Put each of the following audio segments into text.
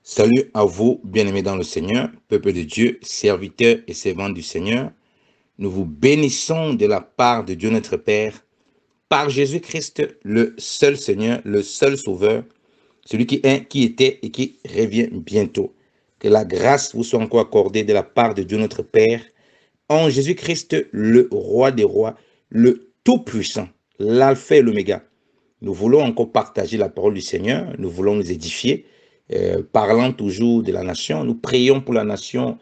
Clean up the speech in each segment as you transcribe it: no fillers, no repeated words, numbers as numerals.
Salut à vous, bien-aimés dans le Seigneur, peuple de Dieu, serviteurs et servants du Seigneur. Nous vous bénissons de la part de Dieu notre Père, par Jésus-Christ, le seul Seigneur, le seul Sauveur, celui qui est, qui était et qui revient bientôt. Que la grâce vous soit encore accordée de la part de Dieu notre Père, en Jésus-Christ, le Roi des rois, le Tout-Puissant, l'Alpha et l'Oméga. Nous voulons encore partager la parole du Seigneur, nous voulons nous édifier, parlant toujours de la nation. Nous prions pour la nation,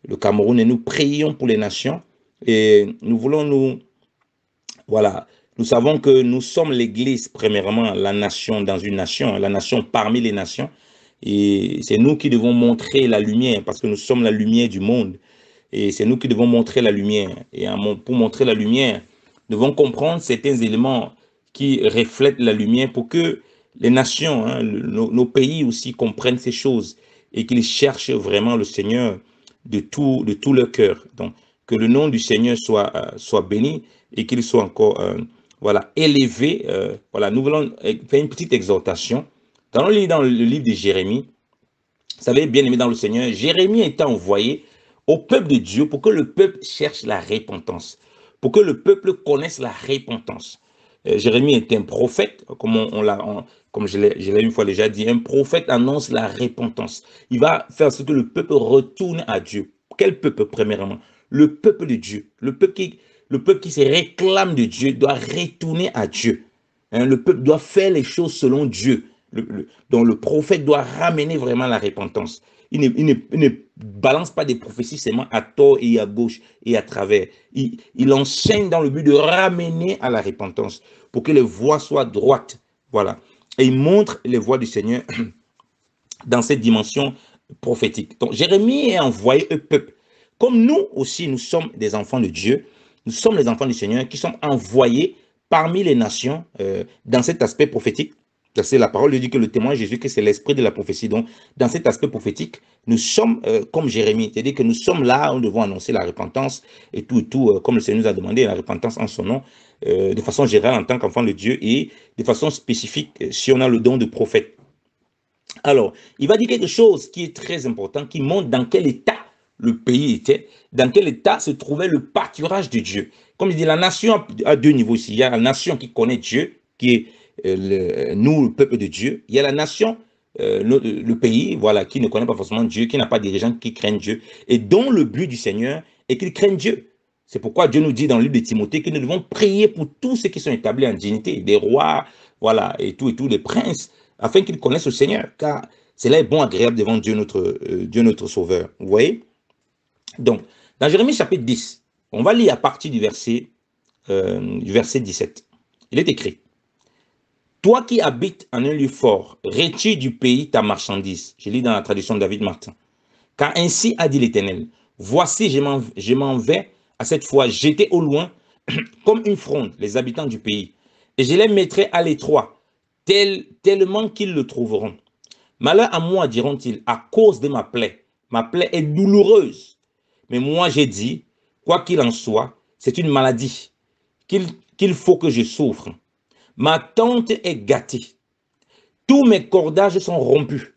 le Cameroun, et nous prions pour les nations. Et nous voulons voilà, nous savons que nous sommes l'Église, premièrement, la nation dans une nation, la nation parmi les nations. Et c'est nous qui devons montrer la lumière, parce que nous sommes la lumière du monde. Et c'est nous qui devons montrer la lumière. Et pour montrer la lumière, nous devons comprendre certains éléments qui reflètent la lumière pour que les nations, nos pays aussi comprennent ces choses et qu'ils cherchent vraiment le Seigneur de tout leur cœur. Donc, que le nom du Seigneur soit béni et qu'il soit encore voilà, élevé. Voilà, nous voulons faire une petite exhortation. Dans le livre de Jérémie, vous savez, bien aimé dans le Seigneur, Jérémie était envoyé au peuple de Dieu pour que le peuple cherche la repentance, pour que le peuple connaisse la repentance. Jérémie est un prophète, comme je l'ai une fois déjà dit, un prophète annonce la repentance. Il va faire ce que le peuple retourne à Dieu. Quel peuple, premièrement? Le peuple de Dieu. Le peuple qui se réclame de Dieu doit retourner à Dieu. Le peuple doit faire les choses selon Dieu. Donc le prophète doit ramener vraiment la repentance. Il ne balance pas des prophéties seulement à tort et à gauche et à travers. Il enseigne dans le but de ramener à la repentance pour que les voies soient droites. Voilà. Et il montre les voies du Seigneur dans cette dimension prophétique. Donc Jérémie est envoyé au peuple. Comme nous aussi, nous sommes des enfants de Dieu, nous sommes les enfants du Seigneur qui sont envoyés parmi les nations dans cet aspect prophétique. C'est la parole dit que le témoin de Jésus, que c'est l'esprit de la prophétie. Donc, dans cet aspect prophétique, nous sommes comme Jérémie, c'est-à-dire que nous sommes là, nous devons annoncer la repentance et tout, comme le Seigneur nous a demandé, la repentance en son nom, de façon générale en tant qu'enfant de Dieu et de façon spécifique si on a le don de prophète. Alors, il va dire quelque chose qui est très important, qui montre dans quel état le pays était, dans quel état se trouvait le pâturage de Dieu. Comme il dit, la nation a deux niveaux ici. Il y a la nation qui connaît Dieu, qui est nous, le peuple de Dieu. Il y a la nation, le pays, voilà, qui ne connaît pas forcément Dieu, qui n'a pas de dirigeants qui craignent Dieu, et dont le but du Seigneur est qu'ils craignent Dieu. C'est pourquoi Dieu nous dit dans le livre de Timothée que nous devons prier pour tous ceux qui sont établis en dignité, des rois, voilà, et tout, les princes, afin qu'ils connaissent le Seigneur, car cela est bon, agréable devant Dieu notre Sauveur. Vous voyez? Donc, dans Jérémie chapitre 10, on va lire à partir du verset 17. Il est écrit, « Toi qui habites en un lieu fort, retire du pays ta marchandise. » Je lis dans la traduction de David Martin. « Car ainsi a dit l'Éternel, voici, je m'en vais à cette fois jeter au loin comme une fronde les habitants du pays, et je les mettrai à l'étroit, tellement qu'ils le trouveront. Malheur à moi, diront-ils, à cause de ma plaie. Ma plaie est douloureuse. Mais moi, j'ai dit, quoi qu'il en soit, c'est une maladie qu'il faut que je souffre. Ma tente est gâtée. Tous mes cordages sont rompus.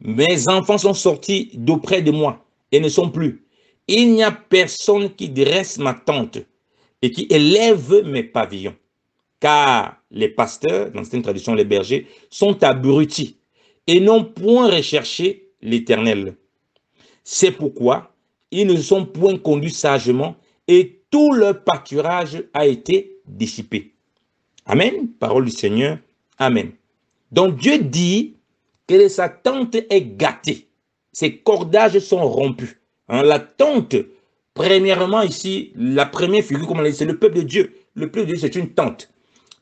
Mes enfants sont sortis d'auprès de moi et ne sont plus. Il n'y a personne qui dresse ma tente et qui élève mes pavillons. Car les pasteurs, dans certaines traditions, les bergers, sont abrutis et n'ont point recherché l'Éternel. C'est pourquoi ils ne sont point conduits sagement et tout leur pâturage a été dissipé. Amen. Parole du Seigneur. Amen. Donc Dieu dit que sa tente est gâtée. Ses cordages sont rompus. La tente, premièrement ici, la première figure, comme on l'a dit, c'est le peuple de Dieu. Le peuple de Dieu, c'est une tente.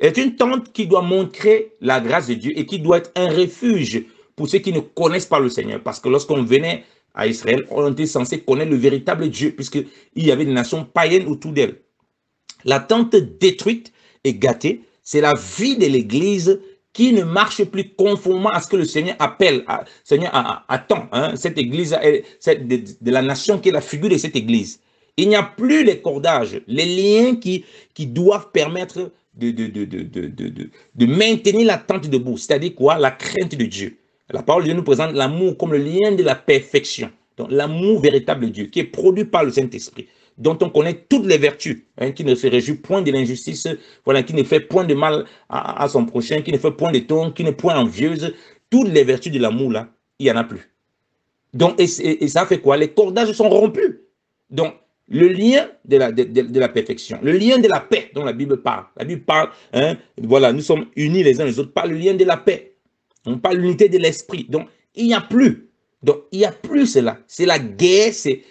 C'est une tente qui doit montrer la grâce de Dieu et qui doit être un refuge pour ceux qui ne connaissent pas le Seigneur. Parce que lorsqu'on venait à Israël, on était censé connaître le véritable Dieu, puisqu'il y avait des nations païennes autour d'elle. La tente détruite et gâtée, c'est la vie de l'Église qui ne marche plus conformément à ce que le Seigneur appelle, Seigneur attend, cette Église, de la nation qui est la figure de cette Église. Il n'y a plus les cordages, les liens qui doivent permettre de maintenir la tente debout. C'est-à-dire quoi? La crainte de Dieu. La parole de Dieu nous présente l'amour comme le lien de la perfection. Donc, l'amour véritable de Dieu, qui est produit par le Saint-Esprit, dont on connaît toutes les vertus, hein, qui ne se réjouit point de l'injustice, voilà, qui ne fait point de mal à son prochain, qui ne fait point de tort, qui n'est point envieuse. Toutes les vertus de l'amour, là, il n'y en a plus. Donc, et ça fait quoi? Les cordages sont rompus. Donc, le lien de la perfection, le lien de la paix dont la Bible parle. La Bible parle, hein, voilà, nous sommes unis les uns les autres par le lien de la paix. On parle de l'unité de l'esprit. Donc, il n'y a plus. Donc, il n'y a plus cela. C'est la guerre, c'est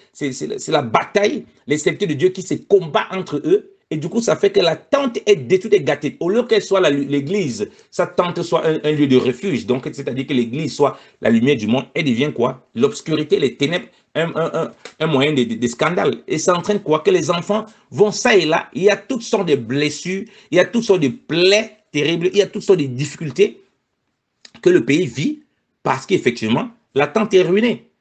la bataille, les serviteurs de Dieu qui se combattent entre eux. Et du coup, ça fait que la tente est détruite et gâtée. Au lieu qu'elle soit l'église, sa tente soit un lieu de refuge. Donc, c'est-à-dire que l'église soit la lumière du monde, elle devient quoi? L'obscurité, les ténèbres, un moyen de scandale. Et ça entraîne quoi? Que les enfants vont ça et là. Il y a toutes sortes de blessures, il y a toutes sortes de plaies terribles, il y a toutes sortes de difficultés que le pays vit parce qu'effectivement, la tente est ruinée.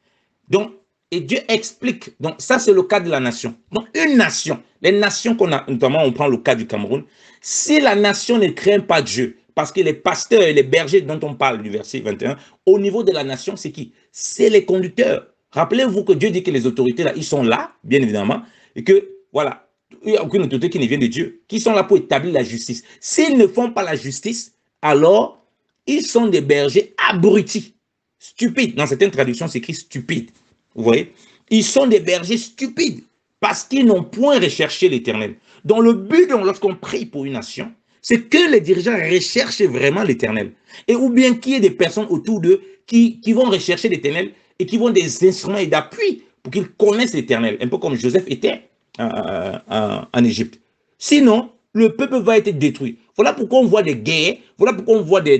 Donc, et Dieu explique. Donc, ça, c'est le cas de la nation. Donc, une nation, les nations qu'on a, notamment, on prend le cas du Cameroun, si la nation ne craint pas Dieu, parce que les pasteurs et les bergers dont on parle du verset 21, au niveau de la nation, c'est qui? C'est les conducteurs. Rappelez-vous que Dieu dit que les autorités, là, ils sont là, bien évidemment, et que, voilà, il n'y a aucune autorité qui ne vient de Dieu, qui sont là pour établir la justice. S'ils ne font pas la justice, alors, ils sont des bergers abrutis, stupides. Dans certaines traductions, c'est écrit stupide. Vous voyez? Ils sont des bergers stupides parce qu'ils n'ont point recherché l'Éternel. Donc le but, lorsqu'on prie pour une nation, c'est que les dirigeants recherchent vraiment l'Éternel. Et ou bien qu'il y ait des personnes autour d'eux qui vont rechercher l'Éternel et qui vont des instruments et d'appui pour qu'ils connaissent l'Éternel. Un peu comme Joseph était en Égypte. Sinon, le peuple va être détruit. Voilà pourquoi on voit des guerres, voilà pourquoi on voit des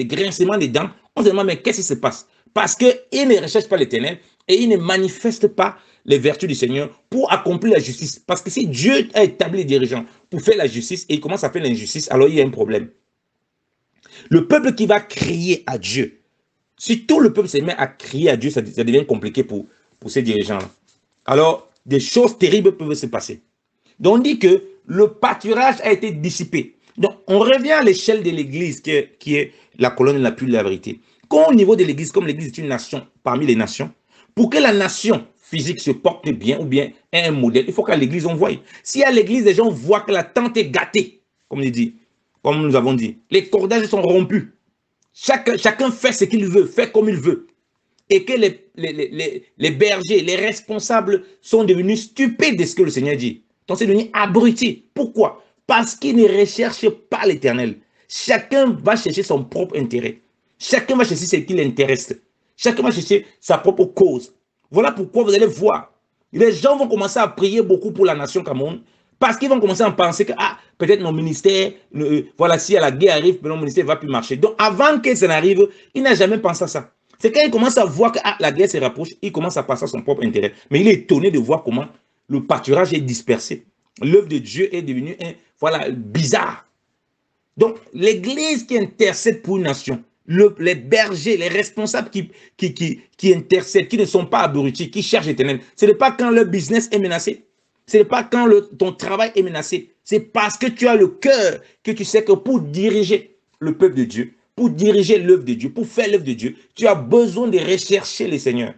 grincements des dents. On se demande, mais qu'est-ce qui se passe? Parce qu'ils ne recherchent pas l'Éternel et ils ne manifestent pas les vertus du Seigneur pour accomplir la justice. Parce que si Dieu a établi les dirigeants pour faire la justice et il commence à faire l'injustice, alors il y a un problème. Le peuple qui va crier à Dieu, si tout le peuple se met à crier à Dieu, ça devient compliqué pour ces dirigeants-là. Alors, des choses terribles peuvent se passer. Donc, on dit que le pâturage a été dissipé. Donc, on revient à l'échelle de l'Église qui est la colonne la plus de la vérité. Quand au niveau de l'Église, comme l'Église est une nation parmi les nations, pour que la nation physique se porte bien ou bien ait un modèle, il faut qu'à l'Église on voie. Si à l'Église, les gens voient que la tente est gâtée, comme nous avons dit, les cordages sont rompus. Chacun fait ce qu'il veut, fait comme il veut. Et que les bergers, les responsables sont devenus stupides de ce que le Seigneur dit. Donc c'est devenu abruti. Pourquoi? Parce qu'ils ne recherchent pas l'Éternel. Chacun va chercher son propre intérêt. Chacun va chercher ce qui l'intéresse. Chacun va chercher sa propre cause. Voilà pourquoi vous allez voir. Les gens vont commencer à prier beaucoup pour la nation Cameroun. Parce qu'ils vont commencer à penser que peut-être nos ministères, voilà, si la guerre arrive, mon ministère ne va plus marcher. Donc avant que ça n'arrive, il n'a jamais pensé à ça. C'est quand il commence à voir que la guerre se rapproche, il commence à penser à son propre intérêt. Mais il est étonné de voir comment le pâturage est dispersé. L'œuvre de Dieu est devenue voilà, bizarre. Donc, l'Église qui intercède pour une nation, les bergers, les responsables qui intercèdent, qui ne sont pas abrutis, qui cherchent l'Éternel, ce n'est pas quand leur business est menacé, ce n'est pas quand ton travail est menacé, c'est parce que tu as le cœur que tu sais que pour diriger le peuple de Dieu, pour diriger l'œuvre de Dieu, pour faire l'œuvre de Dieu, tu as besoin de rechercher le Seigneur.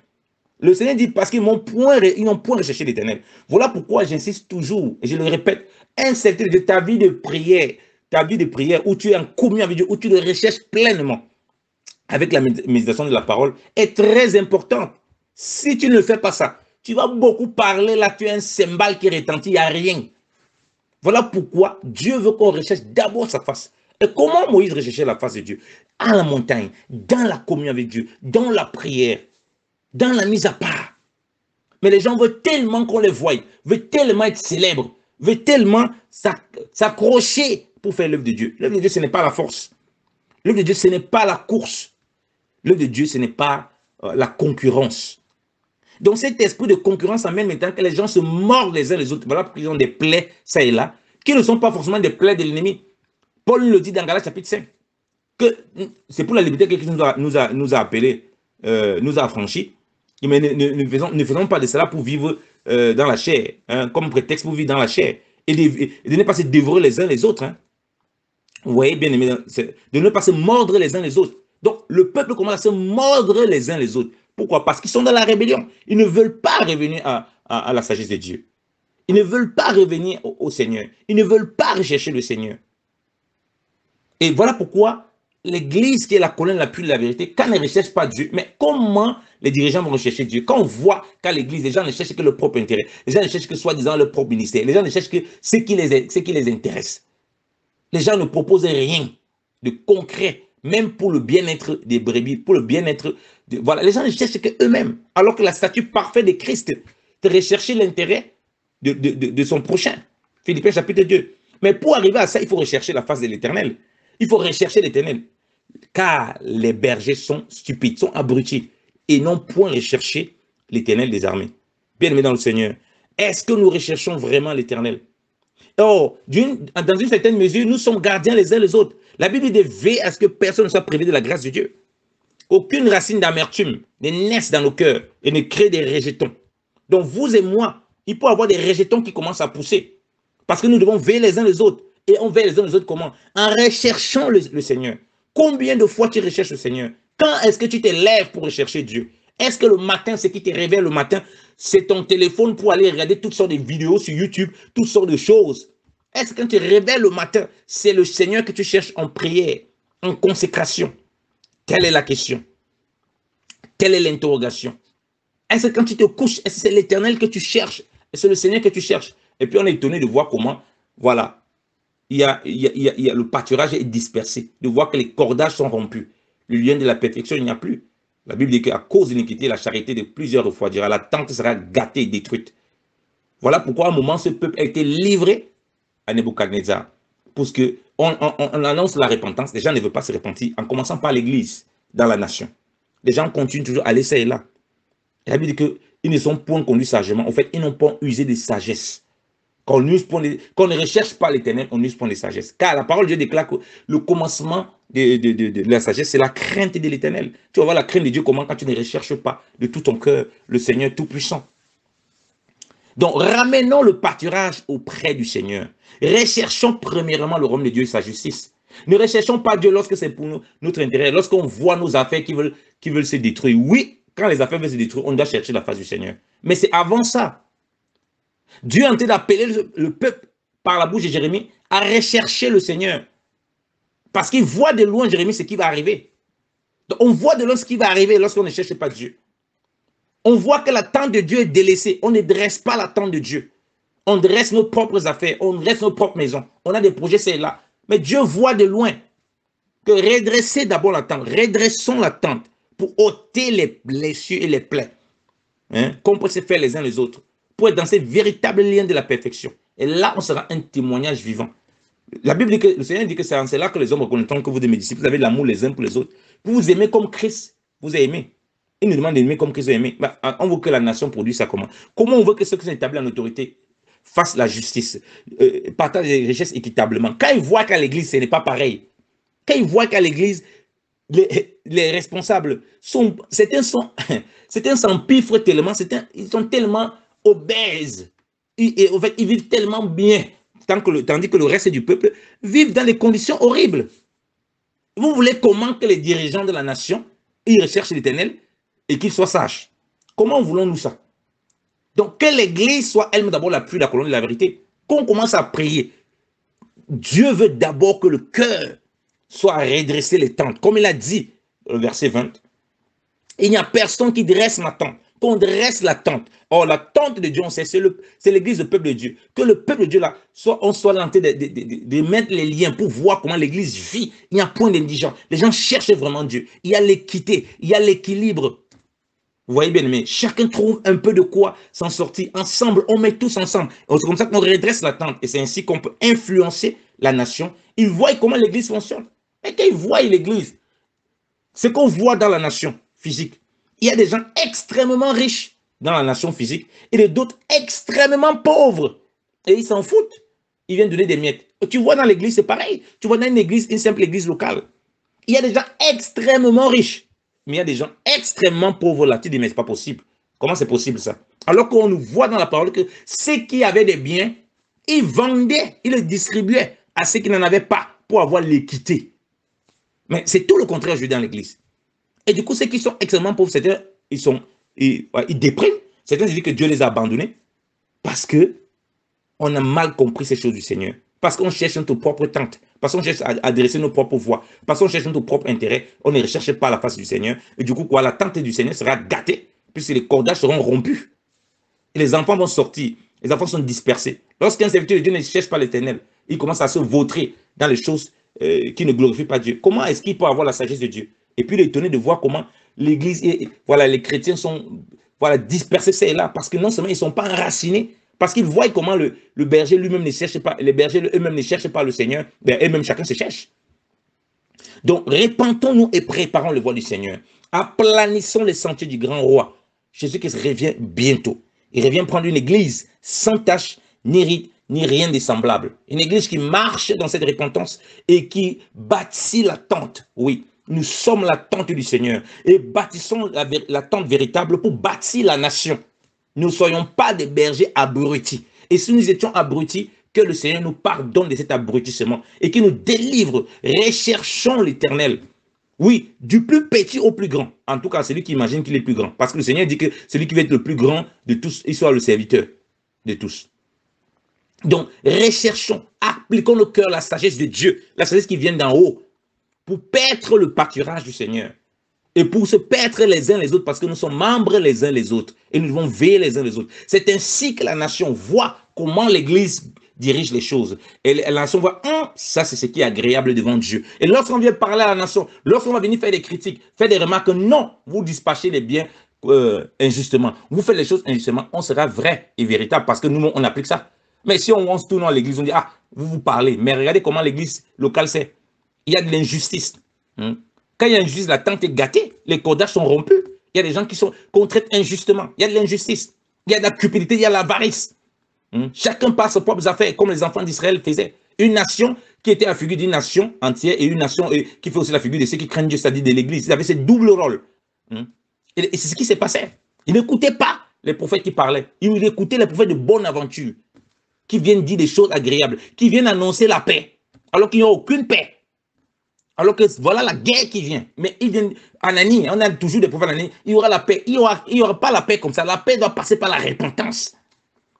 Le Seigneur dit parce qu'ils n'ont point recherché l'Éternel. Voilà pourquoi j'insiste toujours, et je le répète, un certain de ta vie de prière où tu es en communion avec Dieu, où tu le recherches pleinement avec la méditation de la parole, est très importante. Si tu ne fais pas ça, tu vas beaucoup parler, là tu es un cymbale qui retentit, il n'y a rien. Voilà pourquoi Dieu veut qu'on recherche d'abord sa face. Et comment Moïse recherchait la face de Dieu? À la montagne, dans la communion avec Dieu, dans la prière, dans la mise à part. Mais les gens veulent tellement qu'on les voie, veulent tellement être célèbres, veulent tellement s'accrocher pour faire l'œuvre de Dieu. L'œuvre de Dieu, ce n'est pas la force. L'œuvre de Dieu, ce n'est pas la course. L'œuvre de Dieu, ce n'est pas la concurrence. Donc cet esprit de concurrence amène maintenant que les gens se mordent les uns les autres. Voilà pourquoi ils ont des plaies, ça et là, qui ne sont pas forcément des plaies de l'ennemi. Paul le dit dans Galates chapitre 5, que c'est pour la liberté que Christ nous a appelés, nous a affranchis. Mais ne faisons pas de cela pour vivre dans la chair, hein, comme prétexte pour vivre dans la chair. Et de ne pas se dévorer les uns les autres. Hein. Vous voyez bien aimé, de ne pas se mordre les uns les autres. Donc, le peuple commence à se mordre les uns les autres. Pourquoi? Parce qu'ils sont dans la rébellion. Ils ne veulent pas revenir à la sagesse de Dieu. Ils ne veulent pas revenir au Seigneur. Ils ne veulent pas rechercher le Seigneur. Et voilà pourquoi l'Église, qui est la colonne la plus de la vérité, quand elle ne recherche pas Dieu, mais comment les dirigeants vont rechercher Dieu? Quand on voit qu'à l'Église, les gens ne cherchent que leur propre intérêt, les gens ne cherchent que soi-disant leur propre ministère, les gens ne cherchent que ce qui les intéresse. Les gens ne proposent rien de concret, même pour le bien-être des brebis, pour le bien-être... Voilà, les gens ne cherchent que eux-mêmes, alors que la statue parfaite de Christ, de rechercher l'intérêt de son prochain. Philippiens chapitre 2. Mais pour arriver à ça, il faut rechercher la face de l'Éternel. Il faut rechercher l'Éternel. Car les bergers sont stupides, sont abrutis, et n'ont point recherché l'Éternel des armées. Bien-aimés dans le Seigneur, est-ce que nous recherchons vraiment l'Éternel? Or, dans une certaine mesure, nous sommes gardiens les uns les autres. La Bible dit de veiller à ce que personne ne soit privé de la grâce de Dieu. Aucune racine d'amertume ne naisse dans nos cœurs et ne crée des rejetons. Donc, vous et moi, il peut y avoir des rejetons qui commencent à pousser. Parce que nous devons veiller les uns les autres. Et on veille les uns les autres comment? En recherchant le Seigneur. Combien de fois tu recherches le Seigneur? Quand est-ce que tu te lèves pour rechercher Dieu? Est-ce que le matin, ce qui te réveille le matin, c'est ton téléphone pour aller regarder toutes sortes de vidéos sur YouTube, toutes sortes de choses? Est-ce que quand tu te réveilles le matin, c'est le Seigneur que tu cherches en prière, en consécration? Telle est la question. Telle est l'interrogation. Est-ce que quand tu te couches, est-ce que c'est l'Éternel que tu cherches? Est-ce que c'est le Seigneur que tu cherches? Et puis on est étonné de voir comment, voilà, le pâturage est dispersé, de voir que les cordages sont rompus. Le lien de la perfection, il n'y a plus. La Bible dit qu'à cause de l'iniquité, la charité de plusieurs refroidira. La tente sera gâtée et détruite. Voilà pourquoi à un moment, ce peuple a été livré à Nebuchadnezzar. Parce qu'on annonce la repentance, les gens ne veulent pas se repentir, en commençant par l'Église dans la nation. Les gens continuent toujours à aller ça et là. Et la Bible dit qu'ils ne sont point conduits sagement. En fait, ils n'ont pas usé de sagesse. Quand on ne recherche pas l'Éternel, on n'use point de sagesse. Car la parole de Dieu déclare que le commencement de la sagesse, c'est la crainte de l'Éternel. Tu vas voir la crainte de Dieu comment quand tu ne recherches pas de tout ton cœur le Seigneur Tout-Puissant. Donc, ramenons le pâturage auprès du Seigneur. Recherchons premièrement le royaume de Dieu et sa justice. Ne recherchons pas Dieu lorsque c'est pour notre intérêt, lorsqu'on voit nos affaires qui veulent se détruire. Oui, quand les affaires veulent se détruire, on doit chercher la face du Seigneur. Mais c'est avant ça. Dieu est en train d'appeler le peuple par la bouche de Jérémie à rechercher le Seigneur. Parce qu'il voit de loin, Jérémie, ce qui va arriver. Donc, on voit de loin ce qui va arriver lorsqu'on ne cherche pas Dieu. On voit que la tente de Dieu est délaissée. On ne dresse pas la tente de Dieu. On dresse nos propres affaires. On dresse nos propres maisons. On a des projets, c'est là. Mais Dieu voit de loin que redresser d'abord la tente. Redressons la tente pour ôter les blessures et les plaies. Qu'on peut se faire les uns les autres. Pour être dans ces véritables liens de la perfection. Et là, on sera un témoignage vivant. La Bible dit que le Seigneur dit que c'est là que les hommes reconnaîtront que vous êtes mes disciples. Vous avez de l'amour les uns pour les autres. Vous vous aimez comme Christ vous a aimé. Il nous demande d'aimer comme Christ a aimé. On veut que la nation produise ça comment? Comment on veut que ceux qui sont établis en autorité fassent la justice, partagent les richesses équitablement? Quand ils voient qu'à l'église, ce n'est pas pareil. Quand ils voient qu'à l'église, les responsables sont... Certains s'empiffrent tellement, ils sont tellement obèses. Et en fait, ils vivent tellement bien, tandis que le reste du peuple vivent dans des conditions horribles. Vous voulez comment que les dirigeants de la nation, ils recherchent l'Éternel et qu'ils soient sages? Comment voulons-nous ça? Donc, que l'Église soit elle-même d'abord la pluie, la colonne de la vérité. Qu'on commence à prier. Dieu veut d'abord que le cœur soit redressé les tentes. Comme il a dit, le verset 20, il n'y a personne qui dresse ma tente. Qu'on dresse la tente. Or, la tente de Dieu, on sait, c'est l'église, le peuple de Dieu. Que le peuple de Dieu, là, on soit tenté de mettre les liens pour voir comment l'église vit. Il n'y a point d'indigent. Les gens cherchent vraiment Dieu. Il y a l'équité, il y a l'équilibre. Vous voyez bien aimé, chacun trouve un peu de quoi s'en sortir. Ensemble, on met tous ensemble. C'est comme ça qu'on redresse la tente. Et c'est ainsi qu'on peut influencer la nation. Ils voient comment l'église fonctionne. Et quand ils voient l'église, ce qu'on voit dans la nation physique, il y a des gens extrêmement riches dans la nation physique et d'autres extrêmement pauvres. Et ils s'en foutent. Ils viennent donner des miettes. Tu vois dans l'église, c'est pareil. Tu vois dans une simple église locale. Il y a des gens extrêmement riches. Mais il y a des gens extrêmement pauvres là. Tu dis, mais c'est pas possible. Comment c'est possible ça? Alors qu'on nous voit dans la parole que ceux qui avaient des biens, ils vendaient, ils les distribuaient à ceux qui n'en avaient pas pour avoir l'équité. Mais c'est tout le contraire, je dis, dans l'église. Et du coup, ceux qui sont extrêmement pauvres, certains, ils dépriment. Certains se disent que Dieu les a abandonnés parce que on a mal compris ces choses du Seigneur. Parce qu'on cherche notre propre tente. Parce qu'on cherche à adresser nos propres voix. Parce qu'on cherche notre propre intérêt. On ne recherche pas la face du Seigneur. Et du coup, quoi, la tente du Seigneur sera gâtée, puisque les cordages seront rompus. Et les enfants vont sortir. Les enfants sont dispersés. Lorsqu'un serviteur de Dieu ne cherche pas l'Éternel, il commence à se vautrer dans les choses qui ne glorifient pas Dieu. Comment est-ce qu'il peut avoir la sagesse de Dieu? Et puis, il est étonné de voir comment l'Église et voilà, les chrétiens sont voilà, dispersés, c'est là, parce que non seulement ils ne sont pas enracinés, parce qu'ils voient comment le berger lui-même ne cherche pas, les bergers eux-mêmes ne cherchent pas le Seigneur, ben, eux-mêmes chacun se cherche. Donc, répentons-nous et préparons le voie du Seigneur. Aplanissons les sentiers du grand roi. Jésus-Christ revient bientôt. Il revient prendre une église sans tache, ni rite, ni rien de semblable. Une église qui marche dans cette repentance et qui bâtit la tente. Oui, nous sommes la tente du Seigneur et bâtissons la tente véritable pour bâtir la nation. Nous ne soyons pas des bergers abrutis. Et si nous étions abrutis, que le Seigneur nous pardonne de cet abrutissement et qu'il nous délivre. Recherchons l'Éternel. Oui, du plus petit au plus grand. En tout cas, celui qui imagine qu'il est plus grand. Parce que le Seigneur dit que celui qui veut être le plus grand de tous, il soit le serviteur de tous. Donc, recherchons, appliquons nos cœurs la sagesse de Dieu, la sagesse qui vient d'en haut, pour paître le pâturage du Seigneur. Et pour se paître les uns les autres, parce que nous sommes membres les uns les autres, et nous devons veiller les uns les autres. C'est ainsi que la nation voit comment l'Église dirige les choses. Et la nation voit, ça c'est ce qui est agréable devant Dieu. Et lorsqu'on vient parler à la nation, lorsqu'on va venir faire des critiques, faire des remarques, non, vous dispatchez les biens injustement. Vous faites les choses injustement, on sera vrai et véritable, parce que nous, on applique ça. Mais si on se tourne à l'église, on dit, ah, vous parlez, mais regardez comment l'église locale c'est. Il y a de l'injustice. Quand il y a injustice, la tente est gâtée, les cordages sont rompus. Il y a des gens qu'on traite injustement. Il y a de l'injustice. Il y a de la cupidité, il y a de l'avarice. Chacun passe ses propres affaires, comme les enfants d'Israël faisaient. Une nation qui était la figure d'une nation entière et une nation qui fait aussi la figure de ceux qui craignent Dieu, c'est-à-dire de l'église. Ils avaient ce double rôle. Et c'est ce qui s'est passé. Ils n'écoutaient pas les prophètes qui parlaient. Ils écoutaient les prophètes de bonne aventure, qui viennent dire des choses agréables, qui viennent annoncer la paix, alors qu'il n'y a aucune paix. Alors que voilà la guerre qui vient. Mais il vient, Anani, on a toujours des prophètes Anani, il y aura la paix. Il n'y aura pas la paix comme ça. La paix doit passer par la repentance.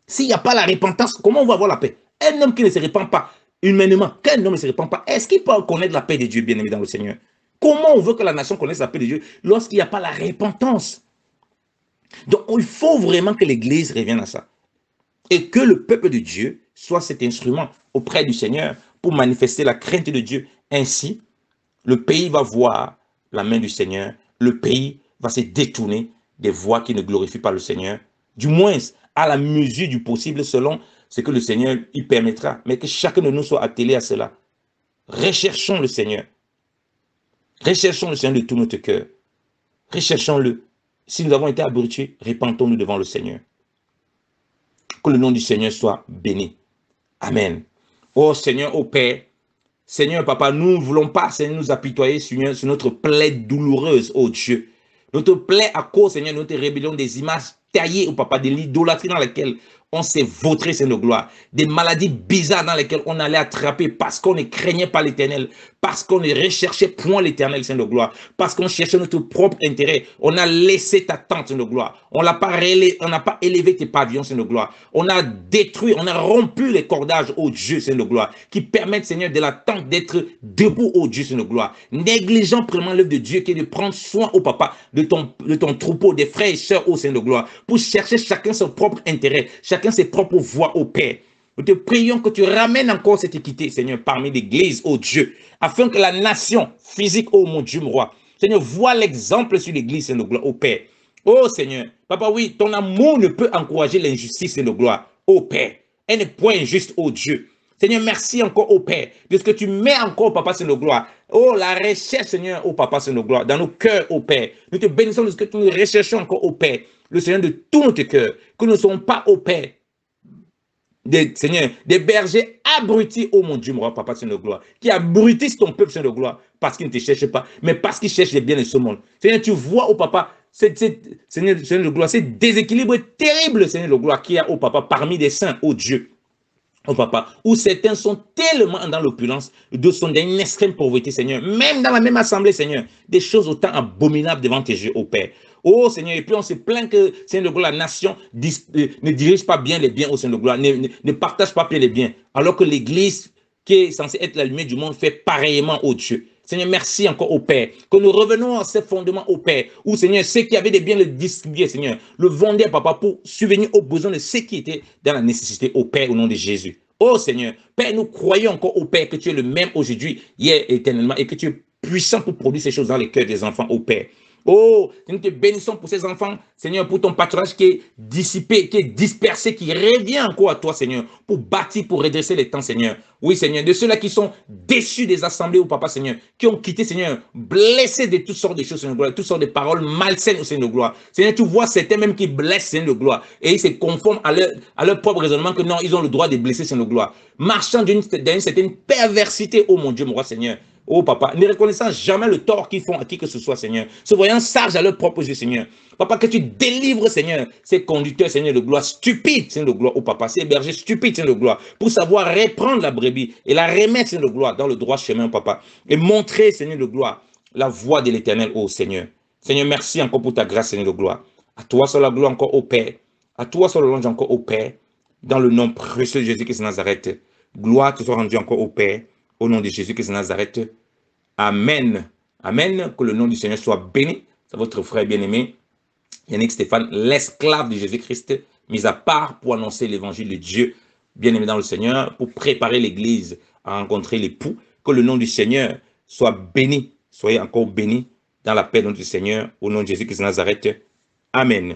S'il n'y a pas la repentance, comment on va avoir la paix? Un homme qui ne se répand pas, humainement, qu'un homme ne se répand pas, est-ce qu'il peut connaître la paix de Dieu, bien-aimé dans le Seigneur? Comment on veut que la nation connaisse la paix de Dieu lorsqu'il n'y a pas la repentance? Donc, il faut vraiment que l'Église revienne à ça. Et que le peuple de Dieu soit cet instrument auprès du Seigneur pour manifester la crainte de Dieu. Ainsi, le pays va voir la main du Seigneur. Le pays va se détourner des voies qui ne glorifient pas le Seigneur. Du moins, à la mesure du possible, selon ce que le Seigneur y permettra. Mais que chacun de nous soit attelé à cela. Recherchons le Seigneur. Recherchons le Seigneur de tout notre cœur. Recherchons-le. Si nous avons été abrutis, répentons-nous devant le Seigneur. Que le nom du Seigneur soit béni. Amen. Oh Seigneur, oh Père, Seigneur, Papa, nous ne voulons pas, Seigneur, nous apitoyer sur notre plaie douloureuse, oh Dieu. Notre plaie à cause, Seigneur, de notre rébellion des images taillées, oh Papa, de l'idolâtrie dans laquelle on s'est vautré, Seigneur de gloire. Des maladies bizarres dans lesquelles on allait attraper parce qu'on ne craignait pas l'Éternel, parce qu'on ne recherchait point l'Éternel, Seigneur de gloire, parce qu'on cherchait notre propre intérêt. On a laissé ta tente, Seigneur de gloire. On n'a pas élevé tes pavillons, Seigneur de gloire. On a détruit, on a rompu les cordages, oh Dieu, Seigneur de gloire, qui permettent, Seigneur, de la tente d'être debout, oh Dieu, Seigneur de gloire. Négligeant vraiment l'œuvre de Dieu qui est de prendre soin, oh Papa, de ton troupeau, des frères et sœurs, oh Seigneur de gloire, pour chercher chacun son propre intérêt, chacun ses propres voies, ô Père. Nous te prions que tu ramènes encore cette équité, Seigneur, parmi l'Église, ô Dieu, afin que la nation physique, ô mon Dieu, mon roi, Seigneur, voit l'exemple sur l'Église, Seigneur, ô Père. Ô Seigneur, Papa, oui, ton amour ne peut encourager l'injustice, Seigneur, gloire, ô Père. Elle n'est point injuste, ô Dieu. Seigneur, merci encore, ô Père, de ce que tu mets encore, Papa, Seigneur, gloire. Oh, la recherche, Seigneur, ô Papa, Seigneur, gloire, dans nos cœurs, ô Père. Nous te bénissons de ce que nous recherchons encore, ô Père, le Seigneur de tout notre cœur, que nous ne soyons pas, ô Père, Seigneur, des bergers abrutis, oh mon Dieu, mon roi, Papa, Seigneur de gloire, qui abrutissent ton peuple, Seigneur de gloire, parce qu'ils ne te cherchent pas, mais parce qu'ils cherchent les biens de ce monde. Seigneur, tu vois, oh Papa, Seigneur de gloire, c'est déséquilibre terrible, Seigneur de gloire, qu'il y a, oh Papa, parmi des saints, oh Dieu. Oh papa, où certains sont tellement dans l'opulence, d'autres sont dans une extrême pauvreté, Seigneur. Même dans la même assemblée, Seigneur, des choses autant abominables devant tes yeux, ô Père. Oh Seigneur, et puis on se plaint que, Seigneur de gloire, la nation ne dirige pas bien les biens au Seigneur de gloire, ne partage pas bien les biens, alors que l'Église, qui est censée être la lumière du monde, fait pareillement au Dieu. Seigneur, merci encore au Père, que nous revenons à ces fondements au Père, où Seigneur, ceux qui avaient des biens le distribuaient, Seigneur, le vendaient, papa, pour subvenir aux besoins de ceux qui étaient dans la nécessité au Père, au nom de Jésus. Oh Seigneur, Père, nous croyons encore au Père que tu es le même aujourd'hui, hier et éternellement, et que tu es puissant pour produire ces choses dans les cœurs des enfants, au Père. Oh, nous te bénissons pour ces enfants, Seigneur, pour ton patronage qui est dissipé, qui est dispersé, qui revient encore à toi, Seigneur, pour bâtir, pour redresser les temps, Seigneur. Oui, Seigneur, de ceux-là qui sont déçus des assemblées, au Papa, Seigneur, qui ont quitté, Seigneur, blessés de toutes sortes de choses, Seigneur de gloire, toutes sortes de paroles malsaines, Seigneur de gloire. Seigneur, tu vois certains même qui blessent, Seigneur de gloire, et ils se conforment à leur propre raisonnement que non, ils ont le droit de blesser, Seigneur de gloire, marchant d'une certaine perversité, oh mon Dieu, mon roi, Seigneur. Oh papa, ne reconnaissant jamais le tort qu'ils font à qui que ce soit, Seigneur, se voyant sages à leur propre yeux, Seigneur. Papa, que tu délivres, Seigneur, ces conducteurs, Seigneur de gloire, stupides, Seigneur de gloire, oh papa, ces bergers stupides, Seigneur de gloire, pour savoir reprendre la brebis et la remettre, Seigneur de gloire, dans le droit chemin, papa, et montrer, Seigneur de gloire, la voie de l'éternel, oh Seigneur. Seigneur, merci encore pour ta grâce, Seigneur de gloire. À toi seul la gloire encore au Père. À toi seul l'ange encore au Père. Dans le nom précieux de Jésus-Christ de Nazareth. Gloire te soit rendue encore au Père. Au nom de Jésus-Christ de Nazareth. Amen. Amen. Que le nom du Seigneur soit béni. C'est votre frère bien-aimé, Yannick Stéphane, l'esclave de Jésus-Christ, mis à part pour annoncer l'évangile de Dieu, bien-aimé dans le Seigneur, pour préparer l'Église à rencontrer l'époux. Que le nom du Seigneur soit béni. Soyez encore bénis dans la paix de notre Seigneur. Au nom de Jésus-Christ de Nazareth. Amen.